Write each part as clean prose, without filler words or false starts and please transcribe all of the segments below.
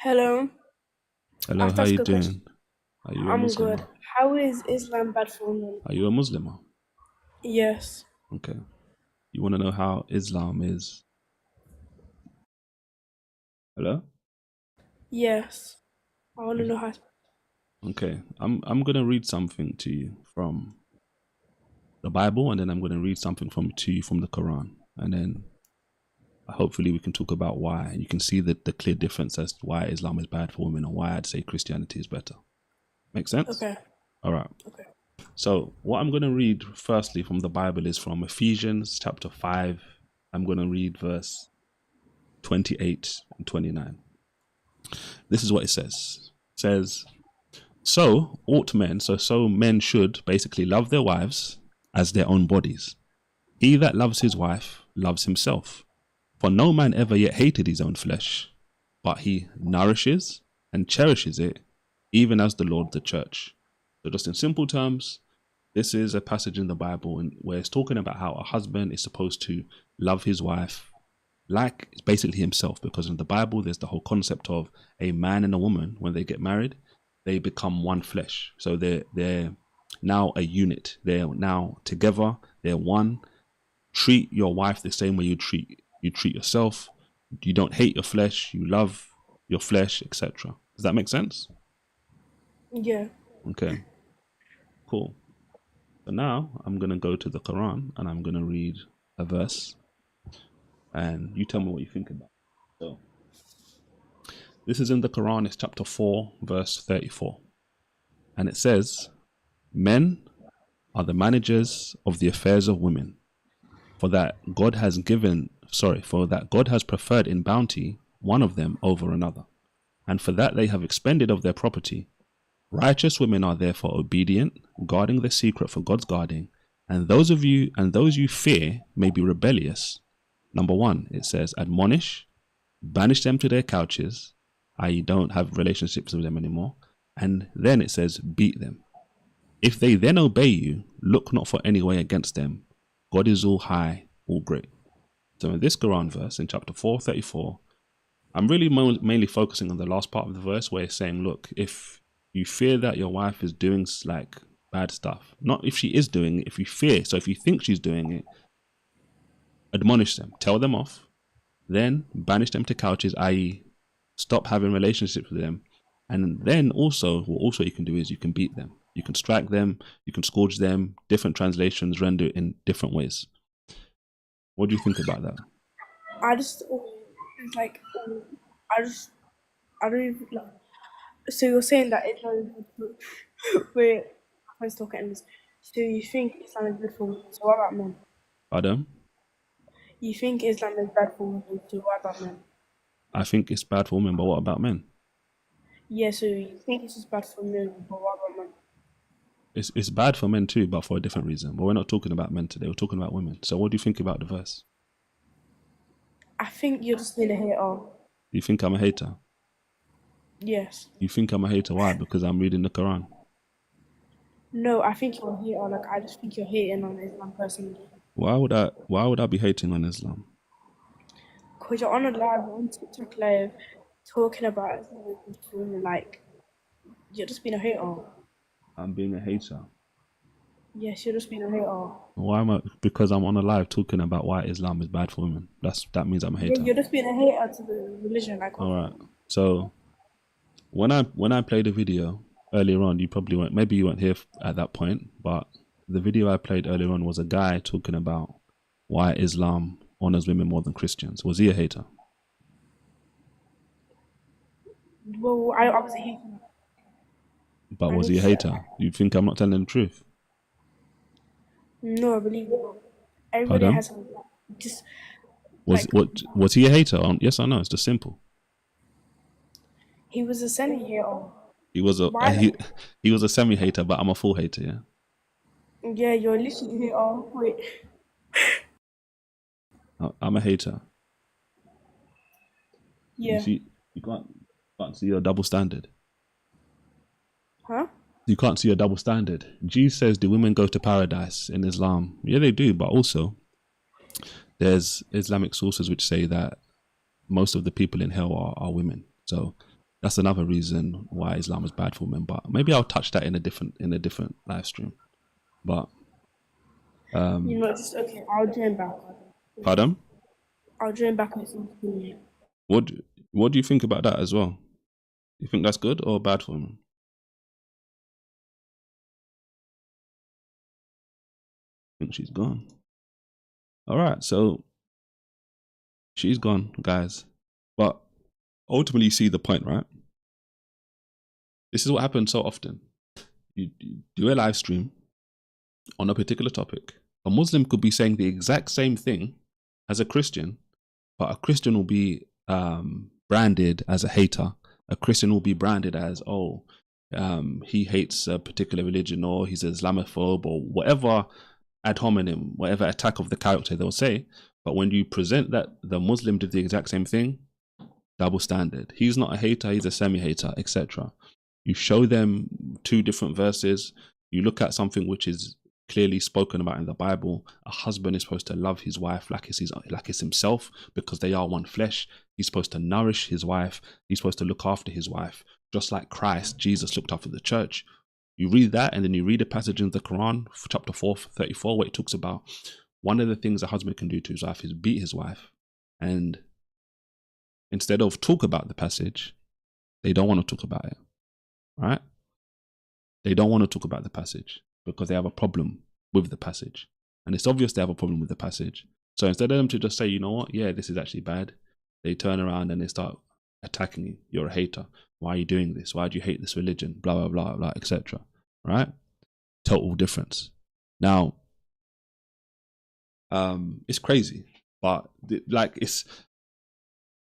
Hello. I Hello, have to how ask you a question. doing? Are you a I'm good. Muslim? How is Islam bad for women? Are you a Muslim? Yes. Okay. You want to know how Islam is? Hello? Yes. I want to Is- know how. Okay. I'm gonna read something to you from the Bible, and then I'm gonna read something to you from the Quran, and then hopefully we can talk about why. You can see the clear difference as to why Islam is bad for women and why I'd say Christianity is better. Make sense? Okay. All right. Okay. So what I'm gonna read firstly from the Bible is from Ephesians chapter 5. I'm gonna read verse 28 and 29. This is what it says. It says, so ought men, so men should basically love their wives as their own bodies. He that loves his wife loves himself. For no man ever yet hated his own flesh, but he nourishes and cherishes it, even as the Lord the church. So just in simple terms, this is a passage in the Bible where it's talking about how a husband is supposed to love his wife like basically himself, because in the Bible there's the whole concept of a man and a woman. When they get married, they become one flesh, so they're now a unit, they're now together, they're one. Treat your wife the same way you treat yourself. You don't hate your flesh, you love your flesh, etc. Does that make sense? Yeah. Okay, cool. So now I'm going to go to the Quran and I'm going to read a verse, and you tell me what you think about it. So this is in the Quran, it's chapter 4, verse 34. And it says, men are the managers of the affairs of women, for that God has preferred in bounty one of them over another, and for that they have expended of their property. Righteous women are therefore obedient, guarding the secret for God's guarding, and those you fear may be rebellious. Number one, it says, admonish, banish them to their couches, i.e., don't have relationships with them anymore. And then it says, beat them. If they then obey you, look not for any way against them. God is all high, all great. So in this Quran verse, in chapter 434, I'm really mainly focusing on the last part of the verse where it's saying, look, if you fear that your wife is doing like bad stuff, not if she is doing it, if you fear, so if you think she's doing it, admonish them, tell them off, then banish them to couches, i.e., stop having relationships with them. And then also, what also you can do is you can beat them. You can strike them, you can scourge them. Different translations render it in different ways. What do you think about that? I just it's like I just I don't even like. So you're saying that Islam is good for wait. I'm talking this. So you think Islam is good for women? So what about men? Adam, You think Islam is bad for women? So what about men? I think it's bad for women, but what about men? Yeah. So you think it's just bad for men, but what about men? It's bad for men too, but for a different reason. But we're not talking about men today. We're talking about women. So what do you think about the verse? I think you're just being a hater. You think I'm a hater? Yes. You think I'm a hater? Why? Because I'm reading the Quran. No, I think you're a hater. Like I just think you're hating on Islam personally. Why would I be hating on Islam? Cause you're on a live on TikTok live talking about Islam and women, like you're just being a hater. I'm being a hater. Yes, you're just being a hater. Why am I? Because I'm on a live talking about why Islam is bad for women. That means I'm a Yeah, hater. you're just being a hater to the religion. Like All right. So when I played a video earlier on, you probably weren't. Maybe you weren't here at that point, but the video I played earlier on was a guy talking about why Islam honors women more than Christians. Was he a hater? well, I was a hater. But I was need he to a say hater? You think I'm not telling the truth? no, I believe it. Everybody Pardon? has some just Was like what was he a hater? Yes or no? It's just simple. he was a semi hater. He was a Why? he was a semi hater, but I'm a full hater. Yeah, Yeah, you're literally a hater. Wait, I'm a hater. You yeah, see, you can't see your double standard. huh? You can't see a double standard. Jesus says, "Do women go to paradise in Islam?" Yeah, they do, but also there's Islamic sources which say that most of the people in hell are women. So That's another reason why Islam is bad for women. But maybe I'll touch that in a different live stream. But Just okay. I'll join back. pardon? I'll join back on something. What what do you think about that as well? You think that's good or bad for women? I think she's gone. All right, so she's gone, guys. But ultimately, you see the point, right? This is what happens so often. You do a live stream on a particular topic. A Muslim could be saying the exact same thing as a Christian, but a Christian will be branded as a hater. A Christian will be branded as, he hates a particular religion, or he's an Islamophobe, or whatever ad hominem, whatever attack of the character they'll say. But when you present that the Muslim did the exact same thing, double standard. He's not a hater, he's a semi-hater, etc. You show them two different verses. You look at something which is clearly spoken about in the Bible. A husband is supposed to love his wife like it's himself, because they are one flesh. He's supposed to nourish his wife. He's supposed to look after his wife, just like Christ, Jesus, looked after the church. You read that, and then you read a passage in the Quran, chapter 4:34, where it talks about one of the things a husband can do to his wife is beat his wife. And instead of talk about the passage, they don't want to talk about it, right? They don't want to talk about the passage because they have a problem with the passage. And it's obvious they have a problem with the passage. So instead of them to just say, you know what, yeah, this is actually bad, they turn around and they start attacking you. You're a hater. Why are you doing this? Why do you hate this religion? Blah, blah, blah, blah, etc. Right? Total difference. Now, it's crazy, but it's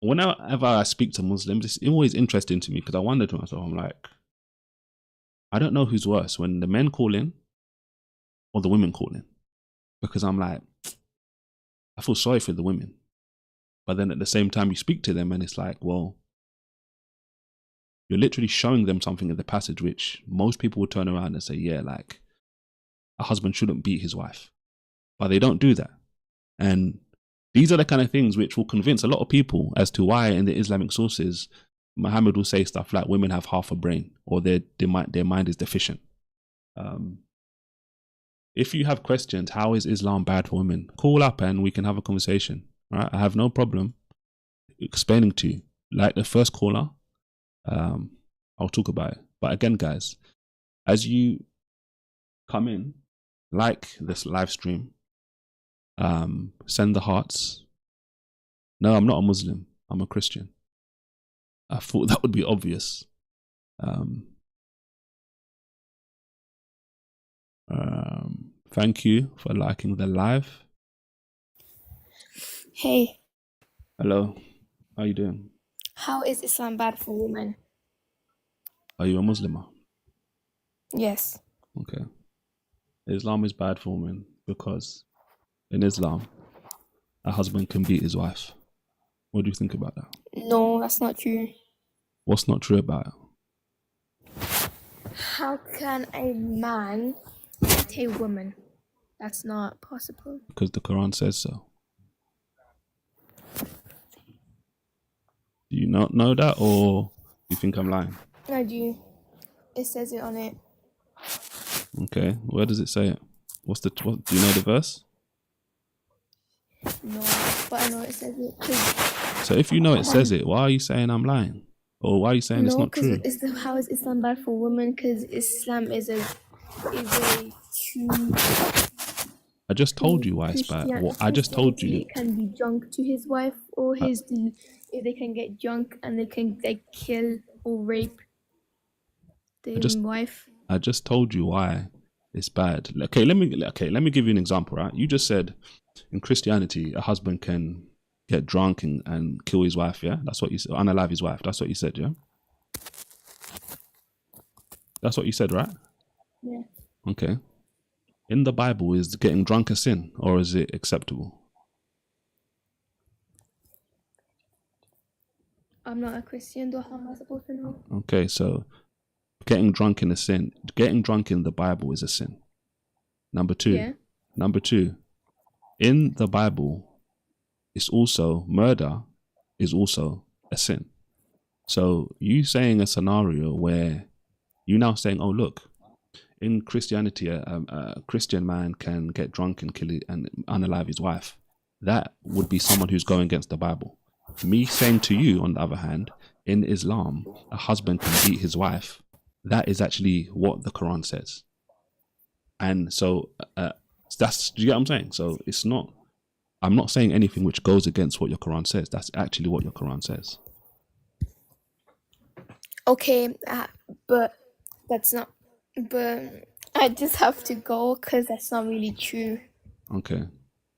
whenever I speak to Muslims, it's always interesting to me, because I wonder to myself, I'm like, I don't know who's worse, when the men call in or the women call in, because I'm like, I feel sorry for the women, but then at the same time you speak to them and it's like, well, you're literally showing them something in the passage which most people would turn around and say, yeah, like a husband shouldn't beat his wife, but they don't do that. And these are the kind of things which will convince a lot of people as to why in the Islamic sources Muhammad will say stuff like women have half a brain, or their mind is deficient. If you have questions, how is Islam bad for women? Call up and we can have a conversation. Right? I have no problem explaining to you. Like the first caller, I'll talk about it. But again, guys, as you come in, like this live stream, send the hearts. No, I'm not a Muslim. I'm a Christian. I thought that would be obvious. Thank you for liking the live. Hey, Hello, how you doing? how is Islam bad for women? Are you a Muslim? Yes. Okay. Islam is bad for women because in Islam, a husband can beat his wife. What do you think about that? No, that's not true. What's not true about it? How can a man beat a woman? That's not possible. Because the Quran says so. Do you not know that, or you think I'm lying? I do. It says it on it. Okay, where does it say it? Do you know the verse? No, but I know it says it. So if you know it says it, why are you saying I'm lying? Or why are you saying it's not true? How is Islam bad for women? Because Islam is a true. I just told you why it's bad. Well, I just told you. It can be junk to his wife or if they can get junk and they can kill or rape the wife. I just told you why it's bad. Okay, let me give you an example, right? You just said in Christianity a husband can get drunk and kill his wife, yeah? That's what you said. Unalive his wife. That's what you said, yeah? That's what you said, right? Yeah. Okay. In the Bible, is getting drunk a sin, or is it acceptable? I'm not a Christian, though. How am I supposed to know? Okay, so getting drunk in a sin. Getting drunk in the Bible is a sin. Number two. In the Bible, it's also murder is also a sin. So you saying a scenario where you now saying, oh look, in Christianity, a Christian man can get drunk and kill it and unalive his wife. That would be someone who's going against the Bible. Me saying to you, on the other hand, in Islam, a husband can beat his wife. That is actually what the Quran says. And so that's, do you get what I'm saying? So it's not, I'm not saying anything which goes against what your Quran says. That's actually what your Quran says. Okay, but that's not. But I just have to go because that's not really true. Okay,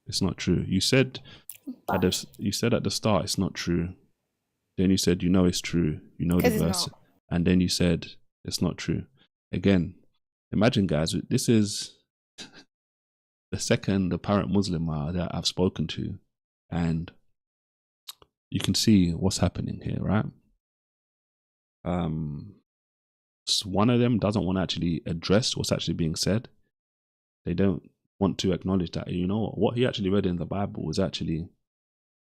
it's not true. You said at the start it's not true. Then you said you know it's true. You know the verse, and then you said it's not true. Again, imagine, guys, this is the second apparent Muslim that I've spoken to, and you can see what's happening here, right? So one of them doesn't want to actually address what's actually being said. They don't want to acknowledge that, you know, what he actually read in the Bible is actually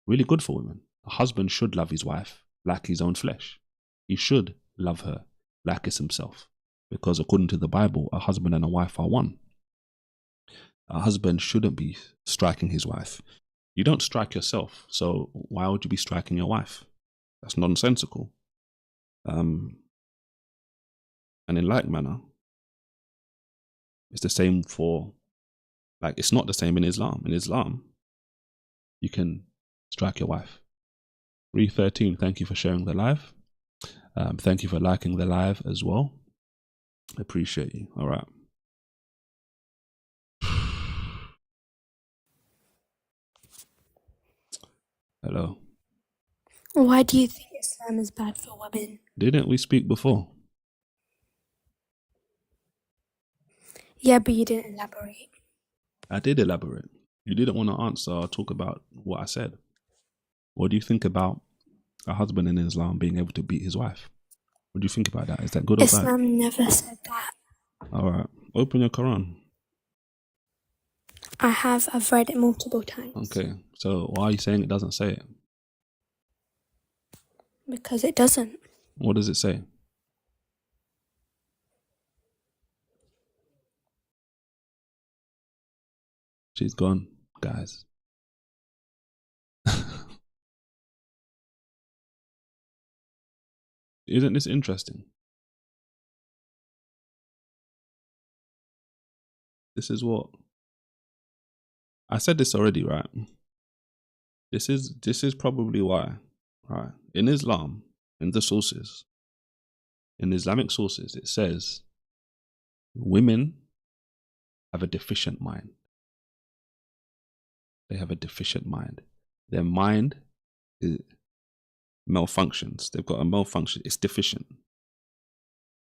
really good for women. A husband should love his wife like his own flesh. He should love her like it's himself. Because according to the Bible, a husband and a wife are one. A husband shouldn't be striking his wife. You don't strike yourself, so why would you be striking your wife? That's nonsensical. And in like manner, it's the same for, like, it's not the same in Islam. In Islam, you can strike your wife. 313, thank you for sharing the live. Thank you for liking the live as well. Appreciate you. All right. Hello. Why do you think Islam is bad for women? Didn't we speak before? Yeah, but you didn't elaborate. I did elaborate. You didn't want to answer or talk about what I said. What do you think about a husband in Islam being able to beat his wife? What do you think about that? Is that good or bad? Islam never said that. All right. Open your Quran. I have. I've read it multiple times. Okay. So why are you saying it doesn't say it? Because it doesn't. What does it say? She's gone, guys. Isn't this interesting? This is what I said this already, right? This is probably why, right? In Islam, in the sources, in Islamic sources, it says women have a deficient mind. They have a deficient mind. Their mind malfunctions. They've got a malfunction. It's deficient.